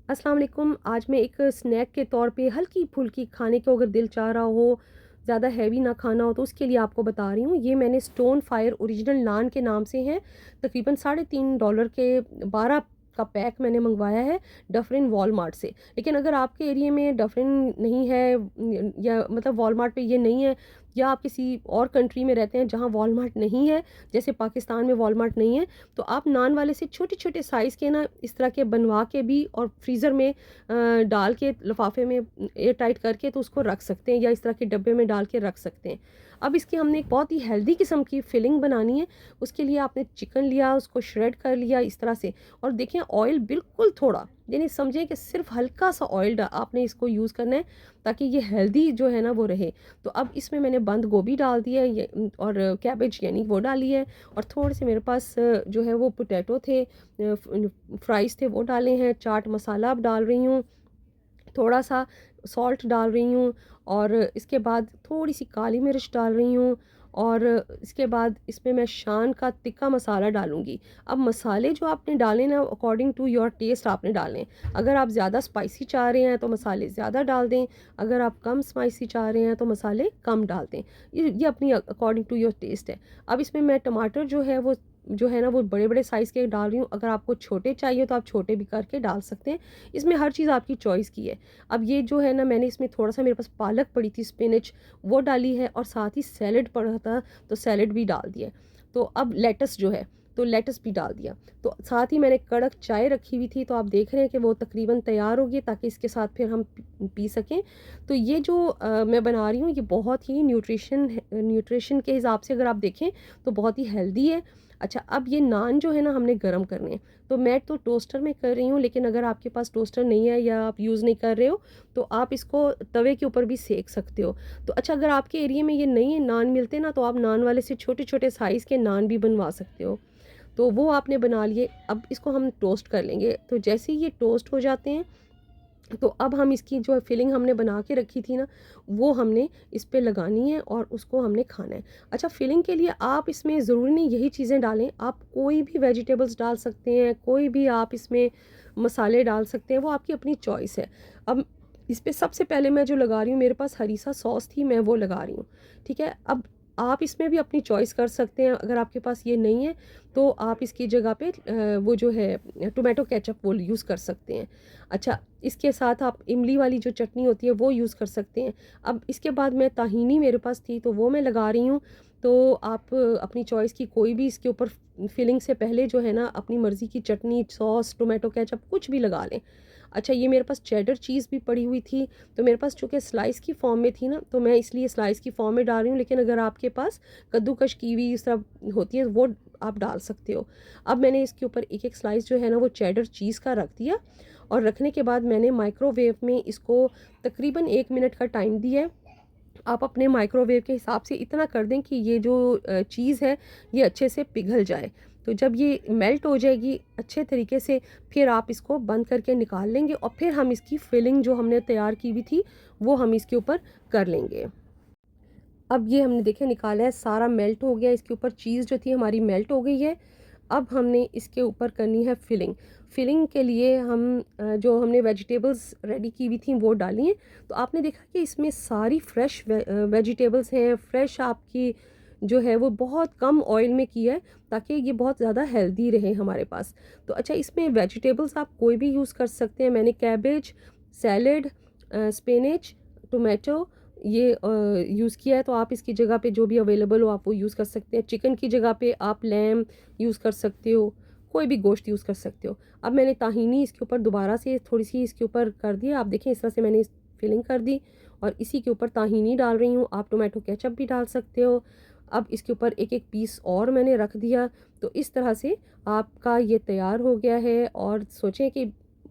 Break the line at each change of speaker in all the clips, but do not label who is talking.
अस्सलाम वालेकुम। आज मैं एक स्नैक के तौर पे हल्की-फुल्की खाने को अगर दिल चाह रहा हो, ज़्यादा हैवी ना खाना हो, तो उसके लिए आपको बता रही हूँ। ये मैंने स्टोन फायर ओरिजिनल नान के नाम से हैं। तकरीबन $3.5 के 12 का पैक मैंने मँगवाया है डफरिन वॉलमार्ट से। लेकिन अगर आपके एरिया में डफरिन नहीं है या मतलब वॉलमार्ट पे ये नहीं है, या आप किसी और कंट्री में रहते हैं जहाँ वॉलमार्ट नहीं है, जैसे पाकिस्तान में वॉलमार्ट नहीं है, तो आप नान वाले से छोटे-छोटे साइज़ के ना इस तरह के बनवा के भी और फ्रीज़र में डाल के लिफाफे में एयर टाइट करके तो उसको रख सकते हैं, या इस तरह के डब्बे में डाल के रख सकते हैं। अब इसकी हमने एक बहुत ही हेल्दी किस्म की फिलिंग बनानी है। उसके लिए आपने चिकन लिया, उसको श्रेड कर लिया इस तरह से, और देखें ऑयल बिल्कुल थोड़ा, यानी समझें कि सिर्फ हल्का सा ऑयल आपने इसको यूज़ करना है ताकि ये हेल्दी जो है ना वो रहे। तो अब इसमें मैंने बंद गोभी डाल दिया है और कैबेज यानी वो डाली है, और थोड़े से मेरे पास जो है वो पोटैटो थे, फ्राइज़ थे, वो डाले हैं। चाट मसाला अब डाल रही हूँ, थोड़ा सा सॉल्ट डाल रही हूँ, और इसके बाद थोड़ी सी काली मिर्च डाल रही हूँ, और इसके बाद इसमें मैं शान का तिक्का मसाला डालूँगी। अब मसाले जो आपने डाले ना अकॉर्डिंग टू योर टेस्ट आपने डालें। अगर आप ज़्यादा स्पाइसी चाह रहे हैं तो मसाले ज़्यादा डाल दें, अगर आप कम स्पाइसी चाह रहे हैं तो मसाले कम डाल दें। ये अपनी अकॉर्डिंग टू योर टेस्ट है। अब इसमें मैं टमाटर जो है ना वो बड़े-बड़े साइज़ के डाल रही हूँ। अगर आपको छोटे चाहिए तो आप छोटे भी करके डाल सकते हैं। इसमें हर चीज़ आपकी चॉइस की है। अब ये जो है ना मैंने इसमें थोड़ा-सा मेरे पास पालक पड़ी थी स्पिनच, वो डाली है, और साथ ही सैलेड पड़ा था तो सैलेड भी डाल दिया। तो अब लेट्स जो है तो लेट्स भी डाल दिया। तो साथ ही मैंने कड़क चाय रखी हुई थी, तो आप देख रहे हैं कि वो तकरीबन तैयार हो गई ताकि इसके साथ फिर हम पी सकें। तो ये जो मैं बना रही हूँ ये बहुत ही न्यूट्रिशन के हिसाब से अगर आप देखें तो बहुत ही हेल्दी है। अच्छा, अब ये नान जो है ना हमने गरम करने हैं, तो मैं तो टोस्टर में कर रही हूँ, लेकिन अगर आपके पास टोस्टर नहीं है या आप यूज़ नहीं कर रहे हो तो आप इसको तवे के ऊपर भी सेक सकते हो। तो अच्छा, अगर आपके एरिया में ये नहीं है नान मिलते ना, तो आप नान वाले से छोटे-छोटे साइज़ के नान भी बनवा सकते हो। तो वो आपने बना लिए। अब इसको हम टोस्ट कर लेंगे। तो जैसे ही ये टोस्ट हो जाते हैं, तो अब हम इसकी जो फिलिंग हमने बना के रखी थी ना, वो हमने इस पे लगानी है और उसको हमने खाना है। अच्छा, फिलिंग के लिए आप इसमें ज़रूरी नहीं यही चीज़ें डालें, आप कोई भी वेजिटेबल्स डाल सकते हैं, कोई भी आप इसमें मसाले डाल सकते हैं, वो आपकी अपनी चॉइस है। अब इस पे सबसे पहले मैं जो लगा रही हूँ, मेरे पास हरीसा सॉस थी, मैं वो लगा रही हूँ। ठीक है, अब आप इसमें भी अपनी चॉइस कर सकते हैं। अगर आपके पास ये नहीं है तो आप इसकी जगह पे वो जो है टोमेटो केचप वो यूज़ कर सकते हैं। अच्छा, इसके साथ आप इमली वाली जो चटनी होती है वो यूज़ कर सकते हैं। अब इसके बाद मैं ताहीनी मेरे पास थी तो वो मैं लगा रही हूँ। तो आप अपनी चॉइस की कोई भी इसके ऊपर फिलिंग से पहले जो है ना अपनी मर्ज़ी की चटनी, सॉस, टोमेटो केचप कुछ भी लगा लें। अच्छा, ये मेरे पास चेडर चीज़ भी पड़ी हुई थी, तो मेरे पास चूँकि स्लाइस की फ़ॉर्म में थी ना, तो मैं इसलिए स्लाइस की फ़ॉर्म में डाल रही हूँ, लेकिन अगर आपके पास कद्दूकश की हुई इस तरह होती है वो आप डाल सकते हो। अब मैंने इसके ऊपर एक-एक स्लाइस जो है ना वो चेडर चीज़ का रख दिया, और रखने के बाद मैंने माइक्रोवेव में इसको तकरीबन 1 मिनट का टाइम दिया है। आप अपने माइक्रोवेव के हिसाब से इतना कर दें कि ये जो चीज़ है ये अच्छे से पिघल जाए। तो जब ये मेल्ट हो जाएगी अच्छे तरीके से, फिर आप इसको बंद करके निकाल लेंगे, और फिर हम इसकी फिलिंग जो हमने तैयार की हुई थी वो हम इसके ऊपर कर लेंगे। अब ये हमने देखिए निकाला है, सारा मेल्ट हो गया, इसके ऊपर चीज़ जो थी हमारी मेल्ट हो गई है। अब हमने इसके ऊपर करनी है फिलिंग। फिलिंग के लिए हम जो हमने वेजिटेबल्स रेडी की हुई थी वो डाली हैं। तो आपने देखा कि इसमें सारी फ्रेश वेजिटेबल्स हैं, फ्रेश आपकी जो है वो बहुत कम ऑयल में की है ताकि ये बहुत ज़्यादा हेल्दी रहे हमारे पास। तो अच्छा, इसमें वेजिटेबल्स आप कोई भी यूज़ कर सकते हैं। मैंने कैबेज, सैलेड, स्पिनच, टोमेटो ये यूज़ किया है, तो आप इसकी जगह पे जो भी अवेलेबल हो आप वो यूज़ कर सकते हैं। चिकन की जगह पे आप लैम यूज़ कर सकते हो, कोई भी गोश्त यूज़ कर सकते हो। अब मैंने ताहीनी इसके ऊपर दोबारा से थोड़ी सी इसके ऊपर कर दिया, आप देखें इस तरह से मैंने फिलिंग कर दी, और इसी के ऊपर ताहीनी डाल रही हूँ। आप टोमेटो केचप भी डाल सकते हो। अब इसके ऊपर एक एक पीस और मैंने रख दिया। तो इस तरह से आपका ये तैयार हो गया है, और सोचें कि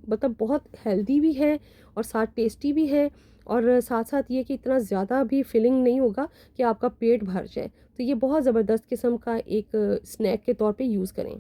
मतलब बहुत हेल्दी भी है और साथ टेस्टी भी है, और साथ साथ ये कि इतना ज़्यादा भी फिलिंग नहीं होगा कि आपका पेट भर जाए। तो ये बहुत ज़बरदस्त किस्म का एक स्नैक के तौर पे यूज़ करें।